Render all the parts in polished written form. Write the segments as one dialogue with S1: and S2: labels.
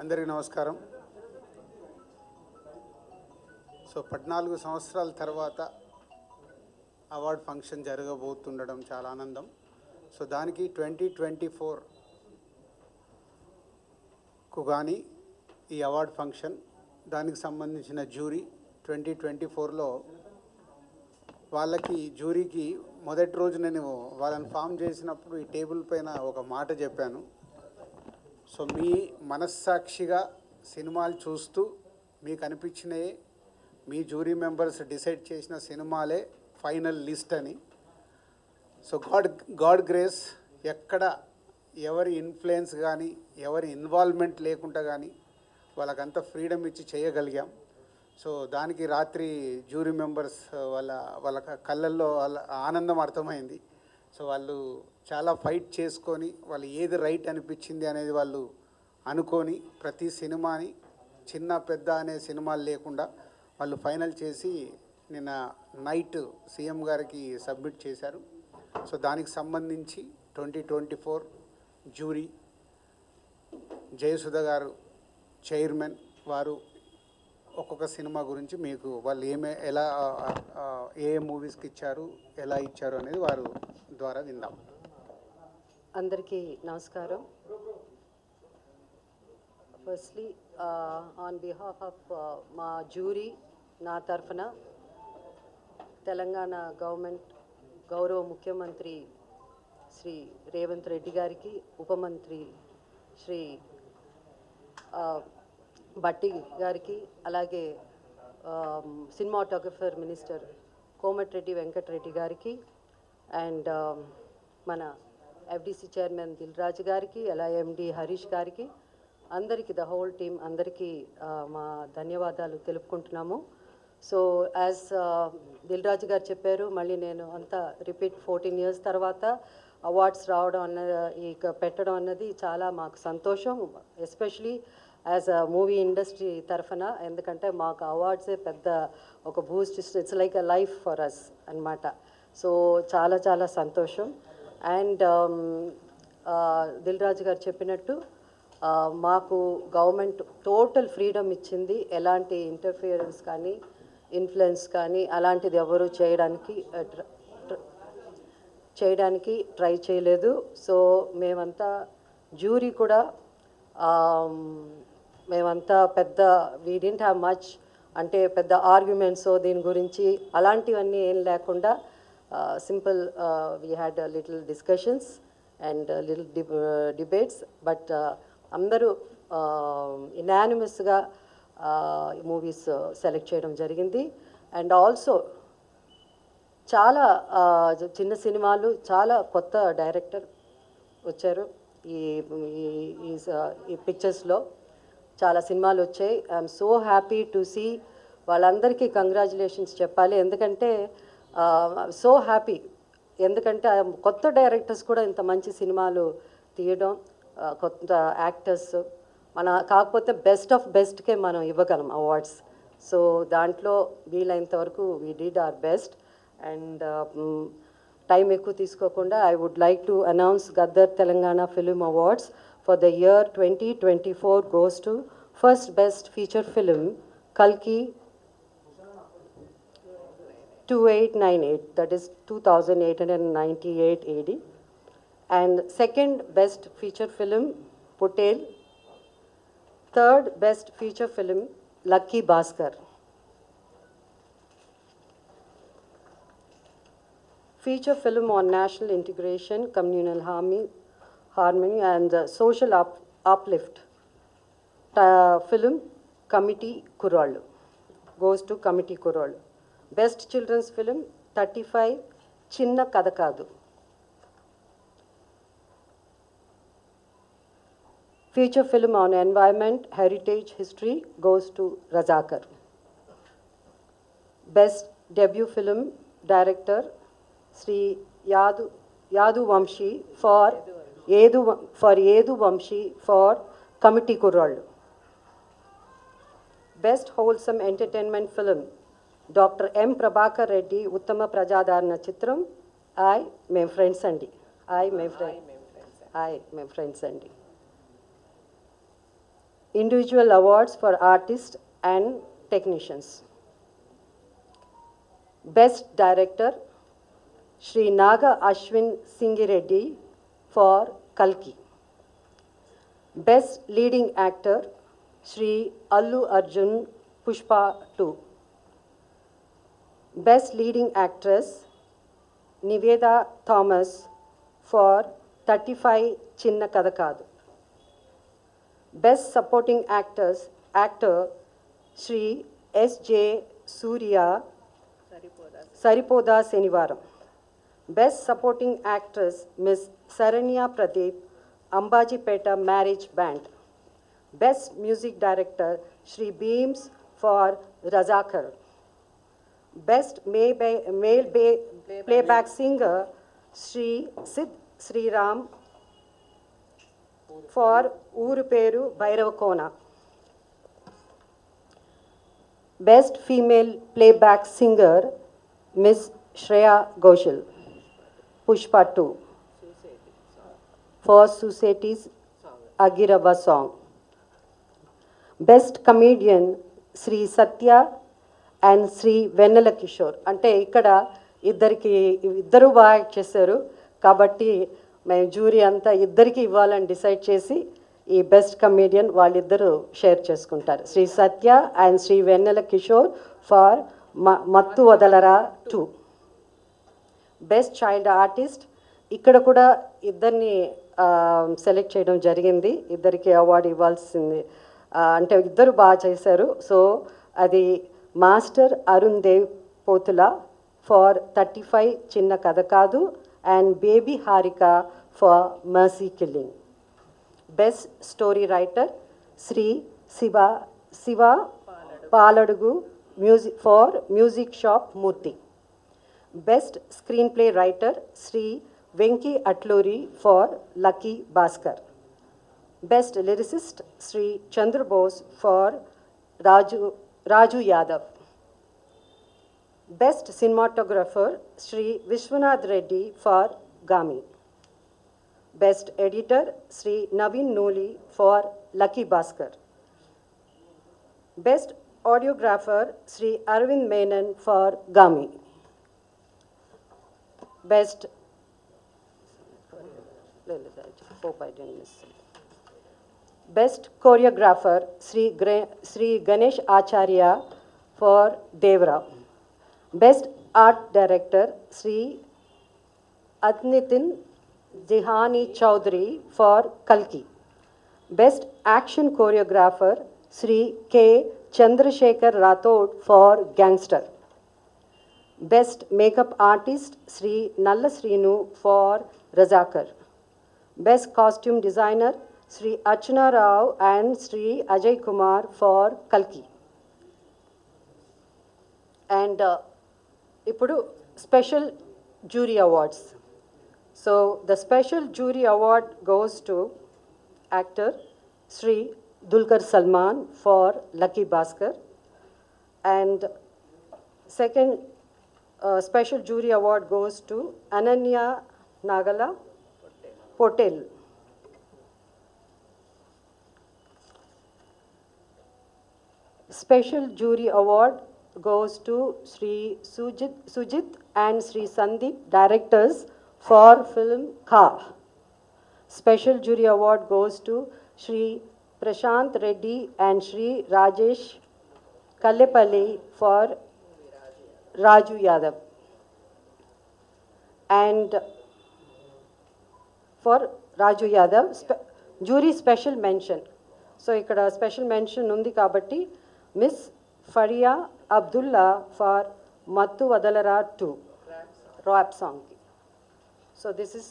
S1: అందరికీ నమస్కారం. సో 14 సంవత్సరాల తర్వాత అవార్డ్ ఫంక్షన్ జరగబోతుండడం చాలా ఆనందం. సో దానికి 2024కు కానీ ఈ అవార్డ్ ఫంక్షన్ దానికి సంబంధించిన జ్యూరీ 2024లో వాళ్ళకి జ్యూరీకి మొదటి రోజు నేను వాళ్ళని ఫామ్ చేసినప్పుడు ఈ టేబుల్ పైన ఒక మాట చెప్పాను. సో మీ మనస్సాక్షిగా సినిమాలు చూస్తూ మీకు అనిపించినవి మీ జ్యూరీ మెంబర్స్ డిసైడ్ చేసిన సినిమాలే ఫైనల్ లిస్ట్ అని. సో గాడ్ గ్రేస్ ఎక్కడ ఎవరి ఇన్ఫ్లుయెన్స్ కానీ ఎవరి ఇన్వాల్వ్మెంట్ లేకుండా కానీ వాళ్ళకంత ఫ్రీడమ్ ఇచ్చి చేయగలిగాం. సో దానికి రాత్రి జ్యూరీ మెంబర్స్ వాళ్ళ కళ్ళల్లో వాళ్ళ ఆనందం అర్థమైంది. సో వాళ్ళు చాలా ఫైట్ చేసుకొని వాళ్ళు ఏది రైట్ అనిపించింది అనేది వాళ్ళు అనుకొని ప్రతి సినిమాని చిన్న పెద్ద అనే సినిమాలు లేకుండా వాళ్ళు ఫైనల్ చేసి నిన్న నైట్ సీఎం గారికి సబ్మిట్ చేశారు. సో దానికి సంబంధించి 2024 జ్యూరీ జయసుధ గారు చైర్మన్ వారు ఒక్కొక్క సినిమా గురించి మీకు వాళ్ళు ఎలా ఏ మూవీస్కి ఇచ్చారు ఎలా ఇచ్చారు అనేది వారు ద్వారా విందాం.
S2: అందరికీ నమస్కారం. ఫస్ట్లీ ఆన్ బిహాఫ్ ఆఫ్ మా జ్యూరీ నా తరఫున తెలంగాణ గవర్నమెంట్ గౌరవ ముఖ్యమంత్రి శ్రీ రేవంత్ రెడ్డి గారికి, ఉపమంత్రి శ్రీ భట్టి గారికి, అలాగే సినిమాటోగ్రఫర్ మినిస్టర్ కోమటిరెడ్డి వెంకటరెడ్డి గారికి అండ్ మన ఎఫ్డిసి చైర్మన్ దిల్ రాజు గారికి, అలా ఎండి హరీష్ గారికి, అందరికీ ద హోల్ టీమ్ అందరికీ మా ధన్యవాదాలు తెలుపుకుంటున్నాము. సో యాజ్ దిల్ రాజు గారు చెప్పారు, మళ్ళీ నేను అంతా రిపీట్ 14 years తర్వాత అవార్డ్స్ రావడం పెట్టడం అన్నది చాలా మాకు సంతోషం, especially as a movie industry తరఫున. ఎందుకంటే మాకు అవార్డ్సే పెద్ద ఒక boost, it's like a life for us అన్నమాట. సో చాలా చాలా సంతోషం. అండ్ దిల్ రాజు గారు చెప్పినట్టు మాకు గవర్నమెంట్ టోటల్ ఫ్రీడమ్ ఇచ్చింది. ఎలాంటి ఇంటర్ఫియరెన్స్ కానీ ఇన్ఫ్లుయెన్స్ కానీ అలాంటిది ఎవరు చేయడానికి ట్రై చేయలేదు. సో మేమంతా జ్యూరీ కూడా మేమంతా పెద్ద వీ డింట్ హ్యావ్ మచ్ అంటే పెద్ద ఆర్గ్యుమెంట్స్ దీని గురించి అలాంటివన్నీ ఏం లేకుండా simple we had little discussions and little debates. But అందరూ ఇనానిమస్గా మూవీస్ సెలెక్ట్ చేయడం జరిగింది. అండ్ ఆల్సో చాలా చిన్న సినిమాలు, చాలా కొత్త డైరెక్టర్ వచ్చారు ఈ పిక్చర్స్లో. చాలా సినిమాలు వచ్చాయి. I'm so happy to see. వాళ్ళందరికీ కంగ్రాచులేషన్స్ చెప్పాలి. ఎందుకంటే సో హ్యాపీ, ఎందుకంటే కొత్త డైరెక్టర్స్ కూడా ఇంత మంచి సినిమాలు తీయడం, కొత్త యాక్టర్స్ కాకపోతే బెస్ట్ ఆఫ్ బెస్ట్కే మనం ఇవ్వగలం అవార్డ్స్. సో దాంట్లో వీలైనంత వరకు we did our best. And time ఎక్కువ తీసుకోకుండా I would like to announce Gaddar Telangana film awards for the year 2024 goes to first best feature film Kalki 2898, that is 2898 AD, and second best feature film Putel, third best feature film Lucky Bhaskar. Feature film on national integration, communal harmony and social uplift film Committee Kurallu goes to Committee Kurallu. Best children's film 35 Chinna Kadakadu. Feature film on environment, heritage, history goes to Razakar. Best debut film director Sri Yadu Vamshi for Yedu Vamshi for Committee Kurallu. Best wholesome entertainment film Dr. M. Prabhakar Reddy Uttama Prajadarana Chitram I Mem Friends Andi. I Mem Friends Andi. individual awards for artists and technicians. Best Director, Shri Naga Ashwin Singireddy for Kalki. Best Leading Actor, Shri Allu Arjun Pushpa 2. Best Leading Actress, Niveda Thomas for 35 Chinna Kadakadu. Best Supporting Actor, Shri S.J. Surya Saripoda Senivaram. Best Supporting Actress, Ms. Saranya Pradeep, Ambajipeta Marriage Band. Best Music Director, Shri Beams for Razakar. Best Male Playback Singer, Shri Sid Sriram for Uru Peru Bhairavakona. Best Female Playback Singer, Miss Shreya Ghoshal, Pushpa 2, for Society's Agirava song. Best Comedian, Sri Satya and Sri Vennela Kishore. అంటే ఇక్కడ ఇద్దరు బాగా act చేశారు కాబట్టి మేము jury అంతా ఇద్దరికి ఇవ్వాలని డిసైడ్ చేసి ఈ బెస్ట్ కమేడియన్ వాళ్ళిద్దరూ షేర్ చేసుకుంటారు. Shri Satya and Shri Vennela Kishore for Mathu Vadalara 2. Best child artist ఇక్కడ కూడా ఇద్దరిని సెలెక్ట్ చేయడం జరిగింది. ఇద్దరికి అవార్డు ఇవ్వాల్సింది అంటే ఇద్దరు బాగా చేశారు. సో అది master Arun Dev Pothula for 35 Chinna Katha Kaadu and baby Harika for Mercy Killing. Best story writer Shri Siva Paladugu music for Music Shop Murthy. Best screenplay writer Shri Venky Atluri for Lucky Bhaskar. Best lyricist Shri Chandrabose for Raju Yadav. Best cinematographer Shri Vishwanath Reddy for Gaami. Best editor Shri Naveen Nooli for Lucky Bhaskar. Best audiographer Shri Aravind Menon for Gaami. Best best choreographer Shri Ganesh Acharya for Devara. Best art director Shri అద్నితిన్ జిహానీ Chowdary for కల్కి. Best action choreographer Shri K Chandrasekhar Rathod for gangster. Best makeup artist Shri నల్ల Srinu for Razakar. Best costume designer Shri Archana Rao and Shri Ajay Kumar for కల్కి. And ఇప్పుడు special jury awards. So the special jury award goes to actor Shri Dulquer Salman for Lucky Bhaskar. And second special jury award goes to Ananya Nagala Potel. Special jury award goes to Sri Sujit and Sri Sandeep, directors for film Kha. Special jury award goes to Sri Prashant Reddy and Sri Rajesh Kallepalli for Raju Yadav. And for Raju Yadav, jury special mention. So ikkada special mention undi kabatti Miss Faria Abdullah for Mattu Vadalara 2 rap song. So this is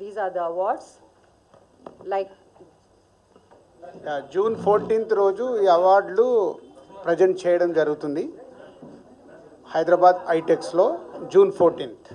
S2: these are the awards. Like
S1: June 14th రోజు ఈ అవార్డులు present చేయడం జరుగుతుంది Hyderabad ఐటెక్స్లో June 14th.